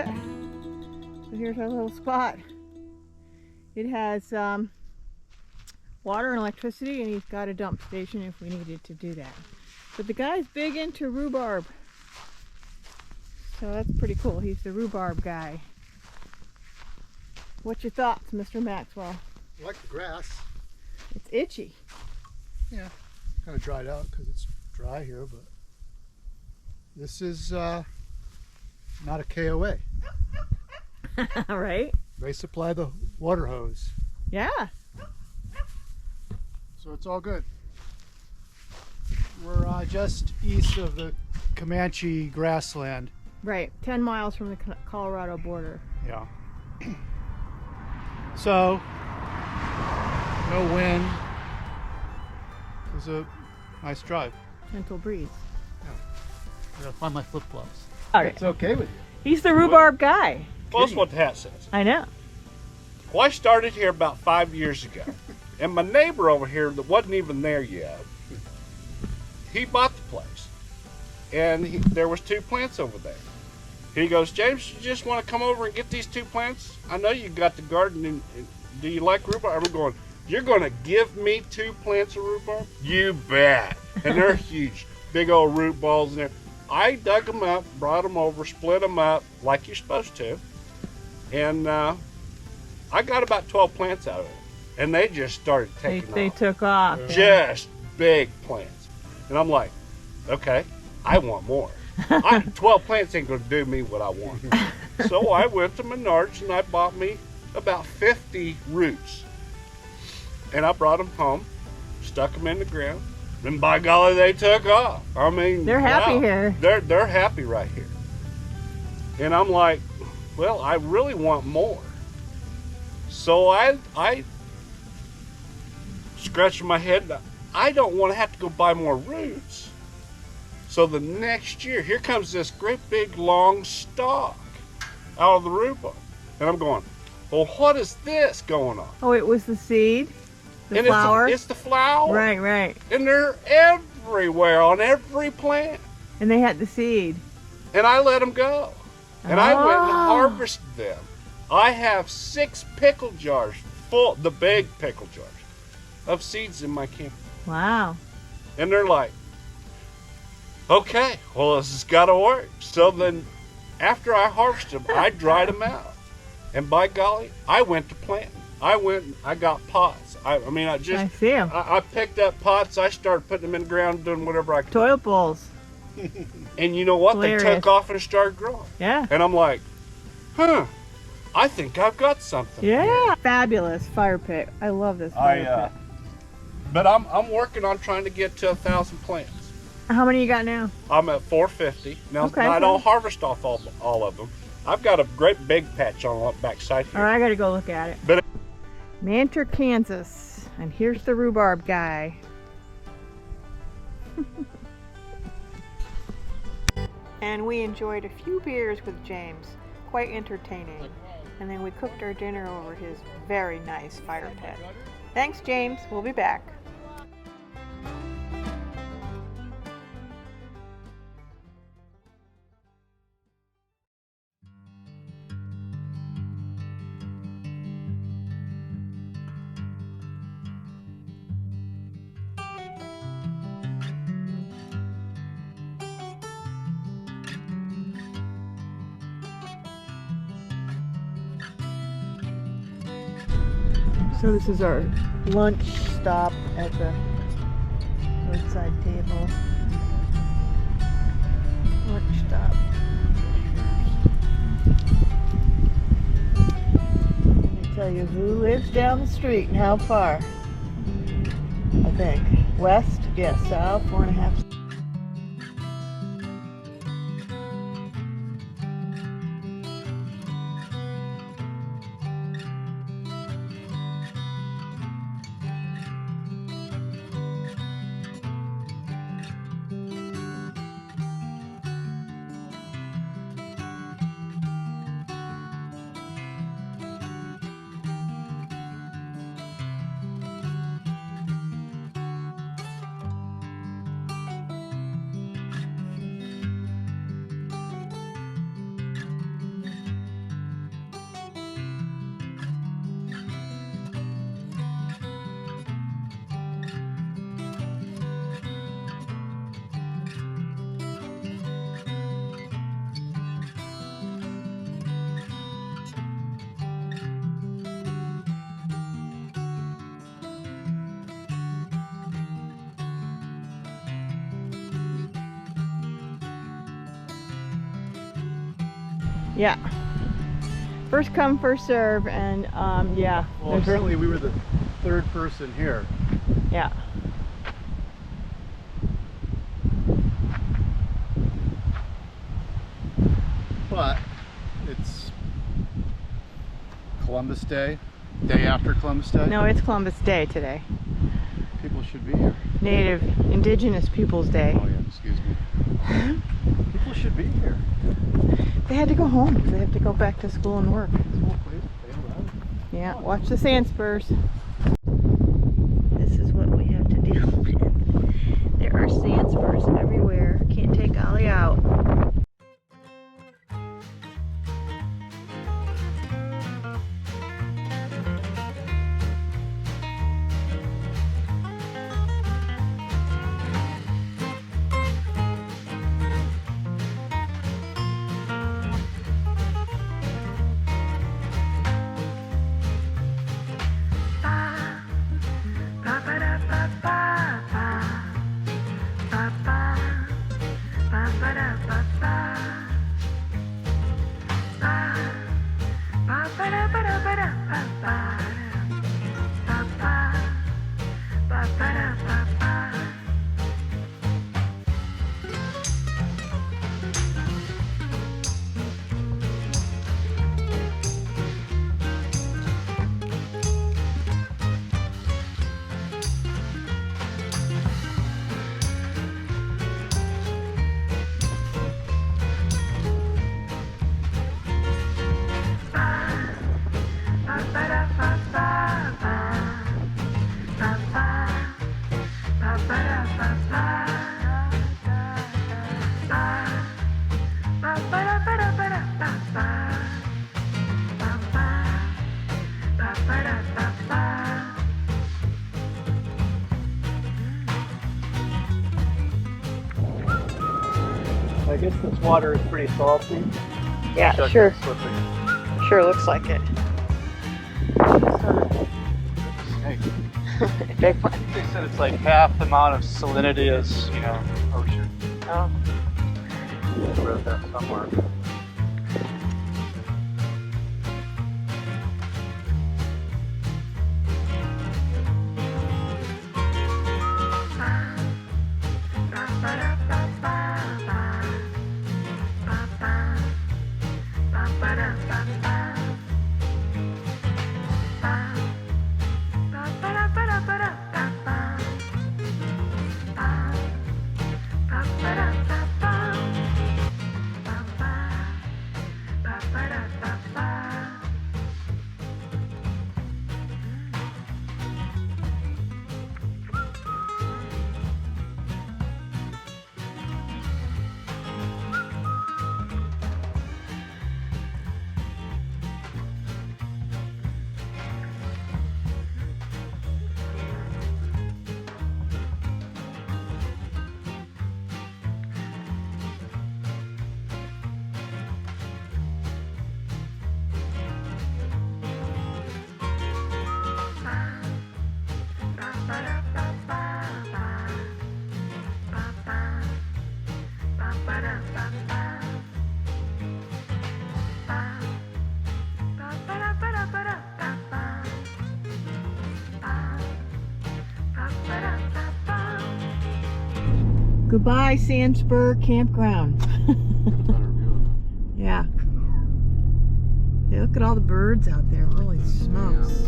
So here's our little spot. It has water and electricity, and he's got a dump station if we needed to do that. But the guy's big into rhubarb, so that's pretty cool. He's the rhubarb guy. What's your thoughts, Mr. Maxwell? I like the grass. It's itchy. Yeah, kind of dried out because it's dry here, but this is not a KOA. Right? They supply the water hose, Yeah. so it's all good. We're just east of the Comanche grassland. Right. 10 miles from the Colorado border. Yeah. So, no wind. It was a nice drive. Gentle breeze. I gotta find my flip-flops. All right. It's okay with you. He's the rhubarb guy. Well, that's what the hat says. I know. Well, I started here about 5 years ago, and my neighbor over here that wasn't even there yet, he bought the place, and there was 2 plants over there. He goes, James, you just want to come over and get these 2 plants? I know you got the garden, and do you like rhubarb? I'm going, you're going to give me 2 plants of rhubarb? You bet. And they're huge, big old root balls in there. I dug them up, brought them over, split them up like you're supposed to, and I got about 12 plants out of it, and they just started taking They off. took off. Just big plants. And I'm like, okay, I want more. 12 plants ain't gonna do me what I want. So I went to Menards and I bought me about 50 roots. And I brought them home, stuck them in the ground, and by golly, they took off. I mean, They're happy wow, here. They're happy right here. And I'm like, well, I really want more. So I scratching my head. I don't want to have to go buy more roots. So the next year, here comes this great big long stalk out of the rhubarb. And I'm going, well, what is this going on? Oh, it was the seed? The and flower? It's the flower. Right, right. And they're everywhere on every plant. And they had the seed. And I let them go. And I went and Oh. harvested them. I have 6 pickle jars full, the big pickle jars, of seeds in my camper. Wow. And they're like, okay, well, this has got to work. So then after I harvested them, I dried them out. And by golly, I went to planting. I got pots. I see them. I picked up pots. I started putting them in the ground, doing whatever I could. Toilet bowls. And you know what? Hilarious. They took off and started growing. Yeah. And I'm like, I think I've got something. Yeah. Fabulous fire pit. I love this fire pit. But I'm working on trying to get to 1,000 plants. How many you got now? I'm at 450. Now, Okay, I okay. don't harvest off all of them. I've got a great big patch on the back side here. All right, I got to go look at it. But Manter, Kansas. And here's the rhubarb guy. And we enjoyed a few beers with James. Quite entertaining. And then we cooked our dinner over his very nice fire pit. Thanks, James. We'll be back. So this is our lunch stop at the roadside table. Lunch stop. Let me tell you who lives down the street and how far. I think. West? Yes, south, 4.5. Yeah. First come, first serve, and yeah. Well, apparently we were the third person here. Yeah. But it's Columbus Day, day after Columbus Day. No, it's Columbus Day today. People should be here. Native Indigenous Peoples Day. Oh yeah, excuse me. People should be here. They had to go home because they have to go back to school and work. This whole place bailed out. Yeah, watch the sand spurs. This is what we have to deal with. There are sand spurs everywhere. Can't take Ollie out. I guess this water is pretty salty. Yeah, Check sure. it, slipping. Sure looks like it. Snake. Big one. They said it's like half the amount of salinity as, you know, ocean. Oh. I read that somewhere. Goodbye, Sandspur Campground. Yeah. Hey, look at all the birds out there. Holy smokes.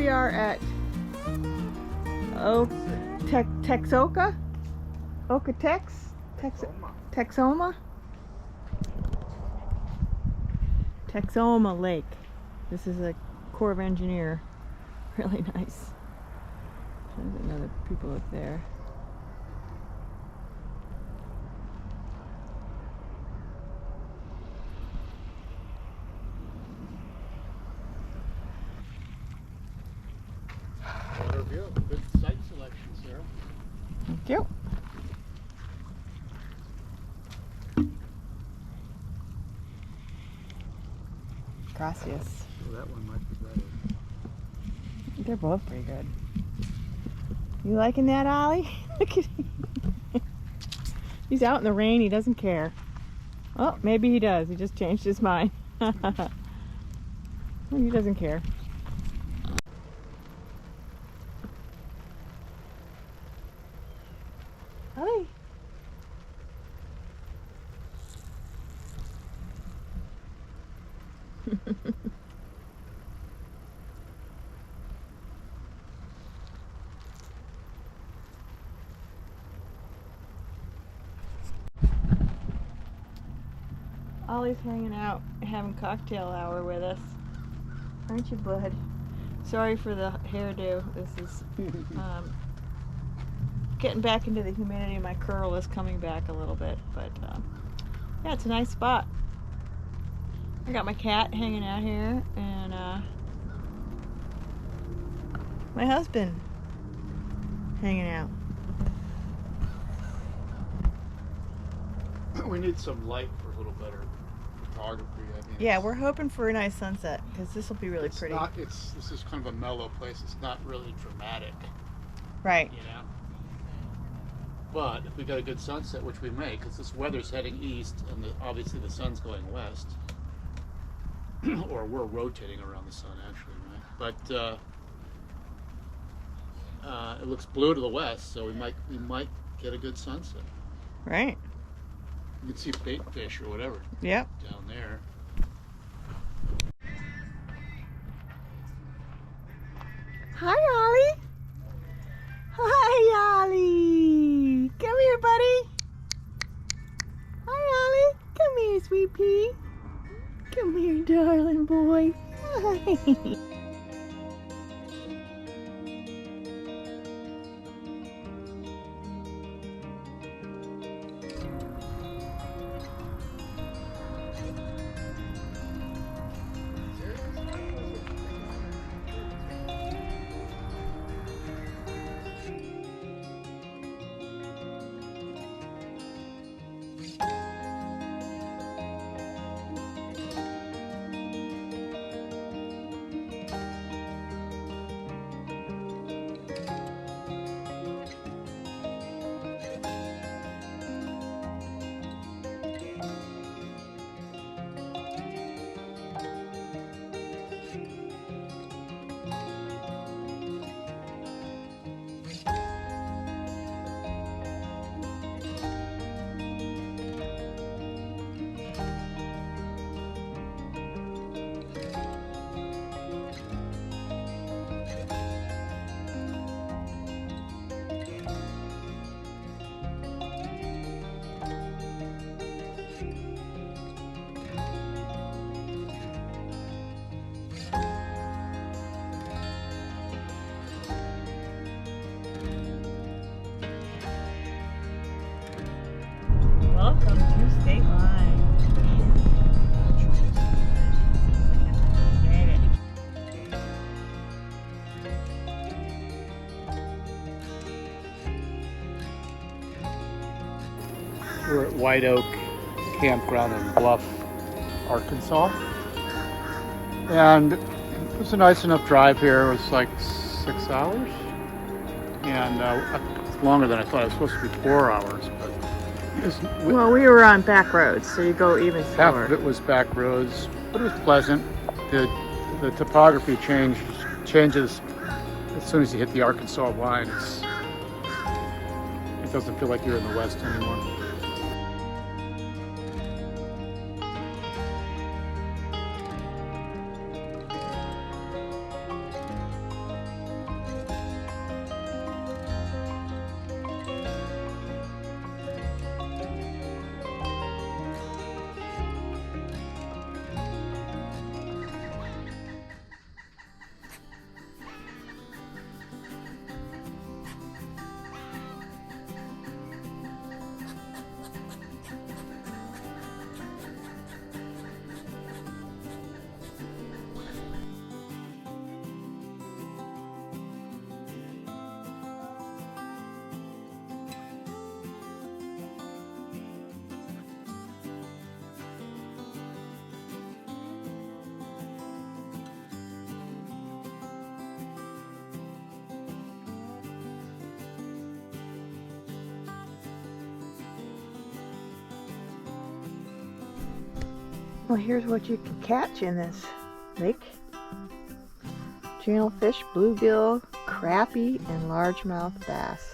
we are at Texoka? Okotex? Texoma? Texoma Lake. This is a Corps of Engineer. Really nice. There's another people up there. Water view. Good site selection, Sarah. Thank you. Gracias. Well, that one might be better. They're both pretty good. You liking that, Ollie? Look at him. He's out in the rain. He doesn't care. Oh, maybe he does. He just changed his mind. He doesn't care. Ollie. Ollie's hanging out, having cocktail hour with us. Aren't you, bud? Sorry for the hairdo. This is getting back into the humidity. My curl is coming back a little bit, but yeah, it's a nice spot. I got my cat hanging out here, and my husband hanging out. We need some light for a little better photography. I mean, Yeah, we're hoping for a nice sunset because this will be really it's pretty. This is kind of a mellow place. It's not really dramatic, Right. you know. But if we got a good sunset, which we may, because this weather's heading east, and obviously the sun's going west, or we're rotating around the sun actually, right? But it looks blue to the west, so we might get a good sunset. Right. You can see bait fish or whatever Yep. down there. Hi, Ollie. Hi, Ollie. Come here, buddy. Hi, Ollie. Come here, sweet pea. Come here, darling boy. Hi. Welcome to State Line. Made it. We're at White Oak Campground in Bluff, Arkansas. And it was a nice enough drive here. It was like 6 hours. And it's longer than I thought. It was supposed to be 4 hours. But Well, we were on back roads, so you go even half slower. of it was back roads, but it was pleasant. The topography changes as soon as you hit the Arkansas line. It doesn't feel like you're in the West anymore. Well, here's what you can catch in this lake. Channel fish, bluegill, crappie, and largemouth bass.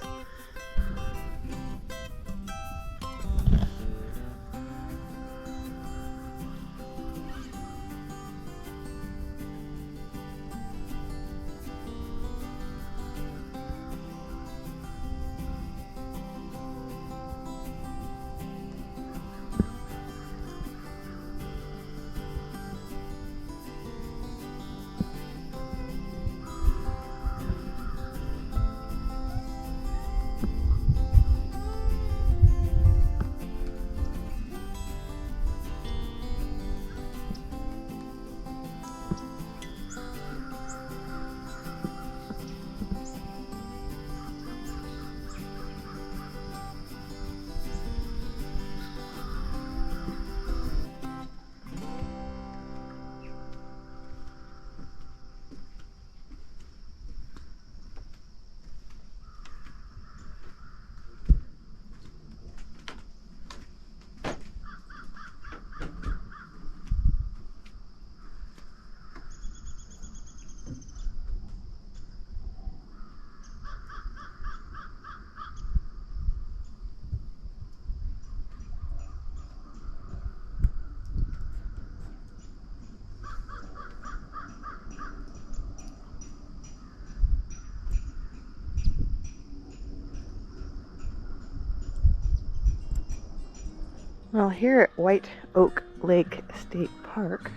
Well, here at White Oak Lake State Park,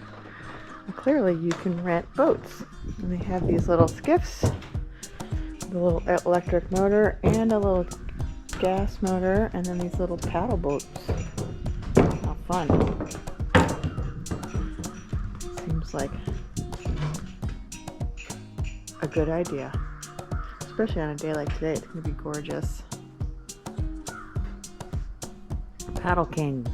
clearly you can rent boats. And they have these little skiffs, the little electric motor and a little gas motor, and then these little paddle boats. How fun. Seems like a good idea. Especially on a day like today, it's going to be gorgeous. Paddle Kings.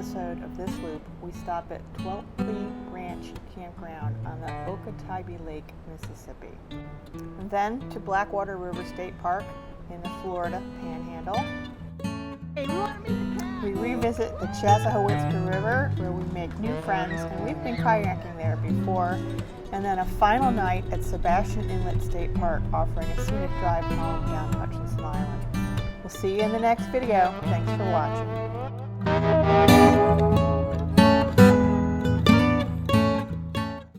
episode of this loop, we stop at 12th Ranch Campground on the Okatibee Lake, Mississippi. And then to Blackwater River State Park in the Florida Panhandle. We revisit the Chassahowitzka River, where we make new friends, and we've been kayaking there before. And then a final night at Sebastian Inlet State Park, offering a scenic drive home down Hutchinson Island. We'll see you in the next video. Thanks for watching.